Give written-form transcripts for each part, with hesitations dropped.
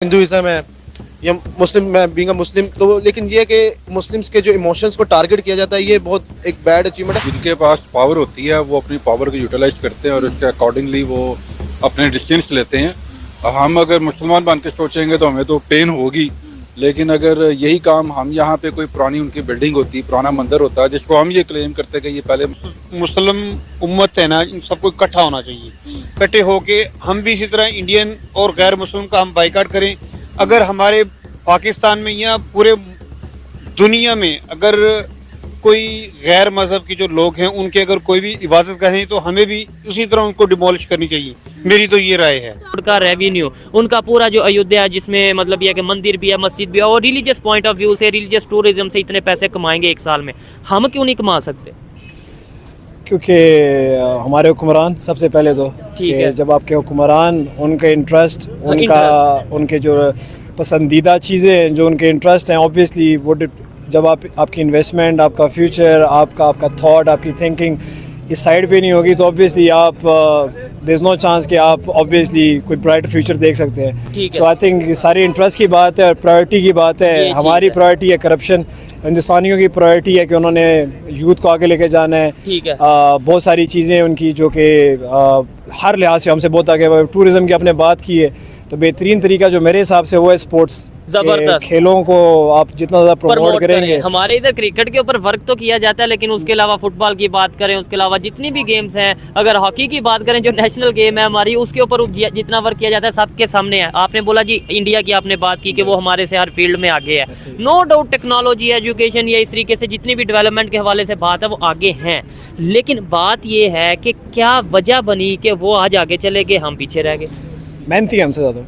Hinduism है या मुस्लिम, मैं बीइंग अ मुस्लिम, तो लेकिन ये है कि मुस्लिम्स के जो इमोशंस को टारगेट किया जाता है, ये बहुत एक बैड अचीवमेंट है। जिनके पास पावर होती है वो अपनी पावर को यूटिलाइज करते हैं और उसके अकॉर्डिंगली वो अपने डिसीजंस लेते हैं। हम अगर मुसलमान बन के सोचेंगे तो हमें तो पेन होगी, लेकिन अगर यही काम हम यहाँ पे कोई पुरानी उनकी बिल्डिंग होती, पुराना मंदिर होता है जिसको हम ये क्लेम करते कि ये पहले मुस्लिम उम्मत है ना, इन सबको इकट्ठा होना चाहिए। इकट्ठे होके हम भी इसी तरह इंडियन और गैर मुस्लिम का हम बाइकाट करें। अगर हमारे पाकिस्तान में या पूरे दुनिया में अगर कोई गैर मजहब के जो लोग हैं उनके अगर कोई भी इबादत करें तो हमें भी उसी तरह उनको डिमोलिश करनी चाहिए। मेरी तो ये राय है। उनका रेवेन्यू, उनका पूरा जो अयोध्या है जिसमें मतलब यह कि मंदिर भी है, मस्जिद भी है, और रिलीजियस पॉइंट ऑफ व्यू से, रिलीजियस टूरिज्म से इतने पैसे कमाएंगे एक साल में, हम क्यों नहीं कमा सकते? क्योंकि हमारे हुक्मरान सबसे पहले तो ठीक है। जब आपके हुक्मरान, उनके इंटरेस्ट, उनके जो पसंदीदा चीज़ें, जो उनके इंटरेस्ट हैं, ऑब्वियसली वो जब आपकी इन्वेस्टमेंट, आपका फ्यूचर, आपका थॉट, आपकी थिंकिंग इस साइड पे नहीं होगी तो ऑब्वियसली आप देयर इज़ नो चांस कि आप ऑब्वियसली कोई ब्राइट फ्यूचर देख सकते हैं। सो आई थिंक सारी इंटरेस्ट की बात है और प्रायोरिटी की बात है। हमारी प्रायोरिटी है करप्शन, हिंदुस्तानियों की प्रायोरिटी है कि उन्होंने यूथ को आगे लेके जाना है। ठीक है। बहुत सारी चीज़ें उनकी जो कि हर लिहाज से हमसे बहुत आगे। टूरिज़्म की आपने बात की है तो बेहतरीन तरीका जो मेरे हिसाब से वो है स्पोर्ट्स। जबरदस्त। खेलों को आप जितना ज़्यादा प्रमोट करेंगे। हमारे इधर क्रिकेट के ऊपर वर्क तो किया जाता है, लेकिन उसके अलावा फुटबॉल की बात करें, उसके अलावा जितनी भी गेम्स हैं, अगर हॉकी की बात करें जो नेशनल गेम है हमारी, उसके ऊपर जितना वर्क किया जाता है सबके सामने है। आपने बोला जी इंडिया की, आपने बात की कि वो हमारे से हर फील्ड में आगे है। नो डाउट टेक्नोलॉजी, एजुकेशन या इस तरीके से जितनी भी डेवलपमेंट के हवाले से बात है वो आगे हैं, लेकिन बात ये है कि क्या वजह बनी कि वो आज आगे चले गए, हम पीछे रह गए? मेहनती हमसे ज़्यादा,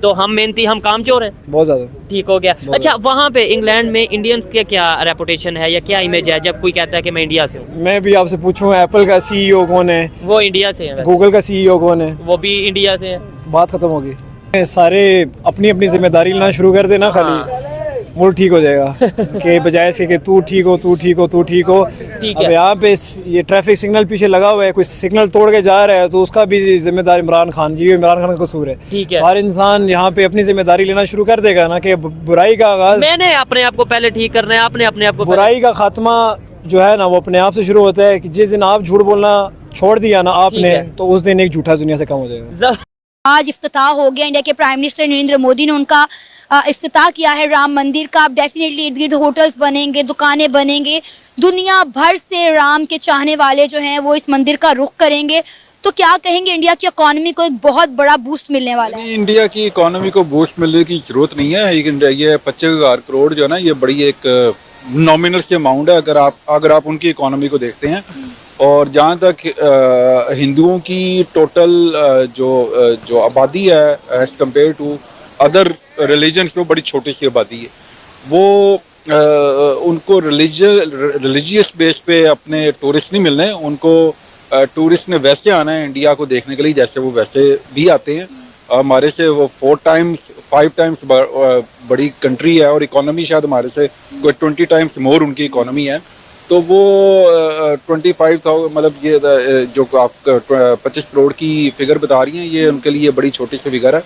तो हम मेहनती, हम कामचोर हैं। बहुत ज़्यादा। ठीक हो गया। अच्छा, वहाँ पे इंग्लैंड में इंडियंस के क्या रेपुटेशन है या क्या इमेज है जब कोई कहता है कि मैं इंडिया से हूँ? मैं भी आपसे पूछूं, एप्पल का सीईओ कौन है? वो इंडिया से है। गूगल का सीईओ कौन है? वो भी इंडिया से है। बात खत्म होगी। सारे अपनी अपनी जिम्मेदारी लेना शुरू कर देना, खाली मुल्क ठीक हो जाएगा कि बजाय इसके कि तू ठीक हो, तू ठीक हो, तू ठीक हो। अब यहाँ पे ये ट्रैफिक सिग्नल पीछे लगा हुआ है, कोई सिग्नल तोड़ के जा रहा है तो उसका भी जिम्मेदार इमरान खान जी, इमरान खान का कसूर है। ठीक है। हर इंसान यहाँ पे अपनी जिम्मेदारी लेना शुरू कर देगा ना कि बुराई का आगाज, मैंने अपने आप को पहले ठीक करना है, आपने अपने आप को बुराई का खात्मा जो है ना वो अपने आप से शुरू होता है कि जिस दिन आप झूठ बोलना छोड़ दिया ना आपने, तो उस दिन एक झूठा दुनिया से कम हो जाएगा। आज इफ्तिताह हो गया, इंडिया के प्राइम मिनिस्टर नरेंद्र मोदी ने उनका इफ्तिताह किया है राम मंदिर का। अब डेफिनेटली इर्द गिर्द होटल्स बनेंगे, दुकानें बनेंगे, दुनिया भर से राम के चाहने वाले जो हैं वो इस मंदिर का रुख करेंगे। तो क्या कहेंगे, इंडिया की इकोनॉमी को एक बहुत बड़ा बूस्ट मिलने वाला है? इंडिया की इकोनॉमी को बूस्ट मिलने की जरूरत नहीं है। ये 25,000 करोड़ जो है ना, ये बड़ी एक नॉमिनल सी अमाउंट है अगर आप उनकी इकोनॉमी को देखते हैं। और जहाँ तक हिंदुओं की टोटल जो आबादी है as compared to other religion, वो बड़ी छोटी सी आबादी है। वो उनको रिलीजियस बेस पे अपने टूरिस्ट नहीं मिलने, उनको टूरिस्ट ने वैसे आना है इंडिया को देखने के लिए जैसे वो वैसे भी आते हैं। हमारे से वो 5 टाइम्स बड़ी कंट्री है और इकोनॉमी शायद हमारे से कोई 20 टाइम्स मोर उनकी इकोनॉमी है। तो वो 25,000 मतलब ये जो आप 25 करोड़ की फिगर बता रही हैं, ये उनके लिए बड़ी छोटी सी फिगर है।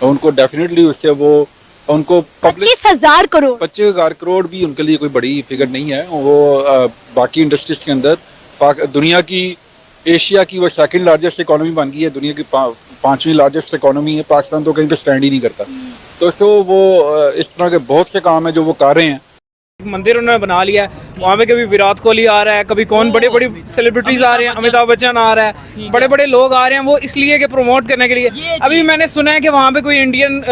उनको डेफिनेटली उससे वो उनको 25,000 करोड़ 25,000 करोड़ भी उनके लिए कोई बड़ी फिगर नहीं है। वो बाकी इंडस्ट्रीज के अंदर दुनिया की, एशिया की वो सेकंड लार्जेस्ट इकोनॉमी बन गई है, दुनिया की 5वीं लार्जेस्ट इकोनॉमी है। पाकिस्तान तो कहीं पे स्टैंड ही नहीं करता। तो वो इस तरह के बहुत से काम है जो वो कर रहे हैं। मंदिर उन्होंने बना लिया है, वहाँ पे कभी विराट कोहली आ रहा है, कभी कौन बड़े बड़े सेलिब्रिटीज आ रहे हैं, अमिताभ बच्चन आ रहा है, बड़े बड़े लोग आ रहे हैं, वो इसलिए कि प्रमोट करने के लिए। अभी मैंने सुना है कि वहाँ पे कोई इंडियन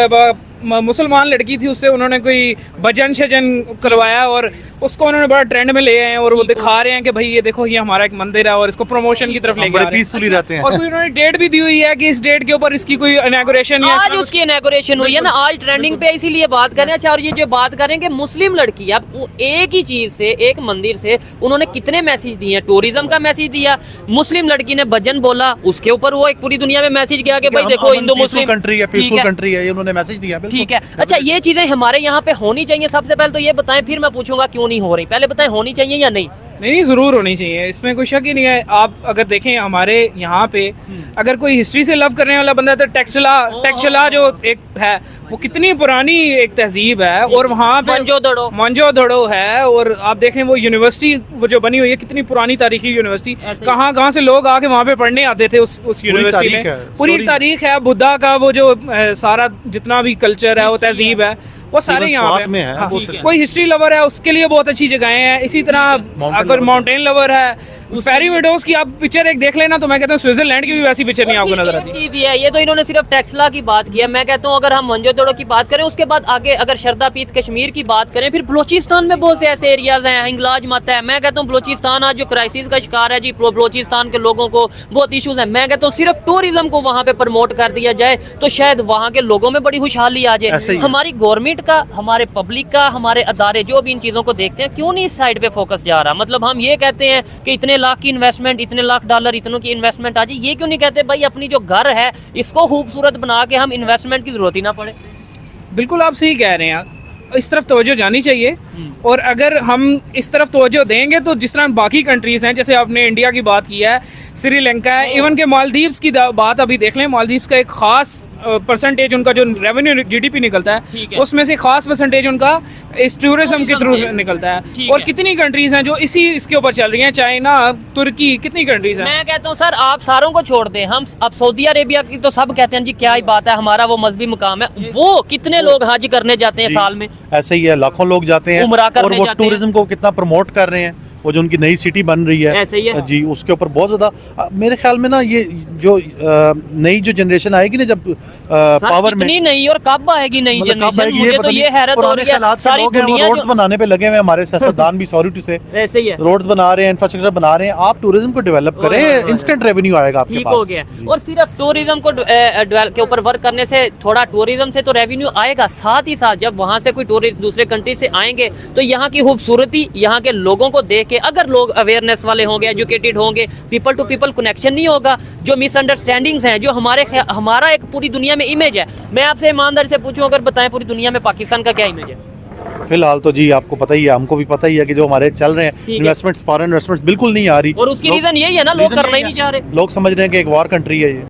मुसलमान लड़की थी, उससे उन्होंने कोई भजन शजन करवाया और उसको उन्होंने बड़ा ट्रेंड में ले आए हैं और वो दिखा रहे हैं कि भाई ये देखो ये हमारा एक मंदिर है और इसको प्रमोशन की तरफ लेके आ रहे हैं। रहते हैं। और कोई उन्होंने डेट भी दी हुई है कि इस डेट के ऊपर इसकी कोई इनॉग्रेशन या आज उसकी इनॉग्रेशन हुई है ना, आज ट्रेंडिंग पे, इसीलिए बात करें। अच्छा, और ये जो बात करें कि मुस्लिम लड़की, अब एक ही चीज से, एक मंदिर से उन्होंने कितने मैसेज दिए हैं। टूरिज्म का मैसेज दिया, मुस्लिम लड़की ने भजन बोला, उसके ऊपर वो एक पूरी दुनिया में मैसेज गया कि भाई देखो हिंदू मुस्लिम कंट्री है, पीसफुल कंट्री है, ये उन्होंने मैसेज दिया। ठीक है। अच्छा, ये चीजें हमारे यहाँ पे होनी चाहिए। सबसे पहले तो ये बताएं, फिर मैं पूछूंगा क्यों नहीं हो रही। पहले बताएं होनी चाहिए या नहीं? नहीं, ज़रूर होनी चाहिए, इसमें कोई शक ही नहीं है। आप अगर देखें हमारे यहाँ पे अगर कोई हिस्ट्री से लव करने वाला बंदा है तो टेक्सला जो एक है वो कितनी पुरानी एक तहजीब है, और वहाँ पे मोहनजोदड़ो है, और आप देखें वो यूनिवर्सिटी वो जो बनी हुई है, कितनी पुरानी तारीखी यूनिवर्सिटी, कहाँ से लोग आके वहाँ पे पढ़ने आते थे उस यूनिवर्सिटी में। पूरी तारीख है, बुद्धा का वो जो सारा जितना भी कल्चर है, वो तहजीब है, वो सारे यहाँ पे है। हाँ, कोई हिस्ट्री लवर है उसके लिए बहुत अच्छी जगहें हैं। इसी तरह अगर माउंटेन लवर है, फेरी विडोज की आप पिक्चर एक देख लेना तो मैं कहता हूँ स्विट्जरलैंड की भी वैसी पिक्चर नहीं आपको नजर आती। चीज ये है, ये तो इन्होंने सिर्फ टेक्सला की बात की है। मैं कहता हूँ अगर हम मोहनजोदड़ो की बात करें, उसके बाद आगे अगर शरदा पीत कश्मीर की बात करें, फिर बलोचिस्तान में बहुत से ऐसे एरियाज हैं, हिंगलाज मत है। मैं कहता हूँ बलोचिस्तान आज जो क्राइसिस का शिकार है जी, बलोचिस्तान के लोगों को बहुत इश्यूज है। मैं कहता हूँ सिर्फ टूरिज्म को वहाँ पे प्रमोट कर दिया जाए तो शायद वहाँ के लोगों में बड़ी खुशहाली आ जाए। हमारी गवर्नमेंट का, हमारे पब्लिक का, हमारे अदारे जो भी इन चीजों को देखते हैं, क्यों नहीं इस साइड पे फोकस जा रहा? मतलब हम ये कहते हैं कि इतने लाख की इन्वेस्टमेंट, इतने लाख डॉलर, इतनों की इन्वेस्टमेंट आ जाए, ये क्यों नहीं कहते भाई अपनी जो घर है इसको खूबसूरत बना के हम इन्वेस्टमेंट की जरूरत ही ना पड़े? बिल्कुल आप सही कह रहे हैं, इस तरफ तवज्जो जानी चाहिए। और अगर हम इस तरफ तवज्जो देंगे तो जिस तरह बाकी कंट्रीज हैं, जैसे आपने इंडिया की बात की है, श्रीलंका है, इवन के मालदीव्स की बात अभी देख लें, मालदीव्स का एक खास परसेंटेज उनका जो रेवेन्यू जीडीपी निकलता है, उसमें से खास परसेंटेज उनका इस टूरिज्म के थ्रू निकलता है। और कितनी कंट्रीज हैं जो इसके ऊपर चल रही हैं, चाइना, तुर्की, कितनी कंट्रीज हैं। मैं कहता हूँ सर आप सारों को छोड़ दें, हम अब सऊदी अरेबिया की तो सब कहते हैं जी क्या ही बात है, हमारा वो मजहबी मुकाम है, वो कितने लोग हज करने जाते हैं साल में? ऐसे ही है, लाखों लोग जाते हैं उम्रा करने और वो जाते हैं। टूरिज्म को कितना प्रमोट कर रहे हैं। वो जो उनकी नई सिटी बन रही है, ऐसे ही है जी, उसके ऊपर बहुत ज्यादा मेरे ख्याल में ना ये जो नई जो जनरेशन आएगी ना, जब पावर में इतनी नहीं, और कब आएगी नई मतलब कब जनरेशन? आएगी मुझे तो पता ये नहीं। हैरत हो पुराने रही है, ख्यालात से सारी लोग हैं, वो दुनिया रोड्स बनाने पे लगे हुए हैं, हमारे सियासतदान भी सॉरी टू से ऐसे ही है, रोड्स बना रहे हैं, इंफ्रास्ट्रक्चर बना रहे हैं। आप टूरिज्म को डेवलप करें, इंस्टेंट रेवेन्यू आएगा आपके ठीक पास। हो गया। और सिर्फ टूरिज्म को के ऊपर वर्क करने से, थोड़ा टूरिज्म से तो रेवेन्यू आएगा, साथ ही साथ जब वहाँ से कोई टूरिस्ट दूसरे कंट्री से आएंगे तो यहाँ की खूबसूरती, यहाँ के लोगों को देख के अगर लोग अवेयरनेस वाले होंगे, एजुकेटेड होंगे, पीपल टू पीपल कनेक्शन नहीं होगा, जो मिसअंडरस्टैंडिंग्स हैं, जो हमारा एक पूरी दुनिया में इमेज है। मैं आपसे ईमानदारी से पूछूं, अगर बताएं पूरी दुनिया में पाकिस्तान का क्या इमेज है? फिलहाल तो जी आपको पता ही है, हमको भी पता ही है कि जो हमारे चल रहे हैं इन्वेस्टमेंट्स, फॉरेन इन्वेस्टमेंट्स बिल्कुल नहीं आ रही। और उसकी रीजन यही है ना, लोग करना ही नहीं चाह रहे। लोग समझ रहे हैं कि एक वॉर कंट्री है ये।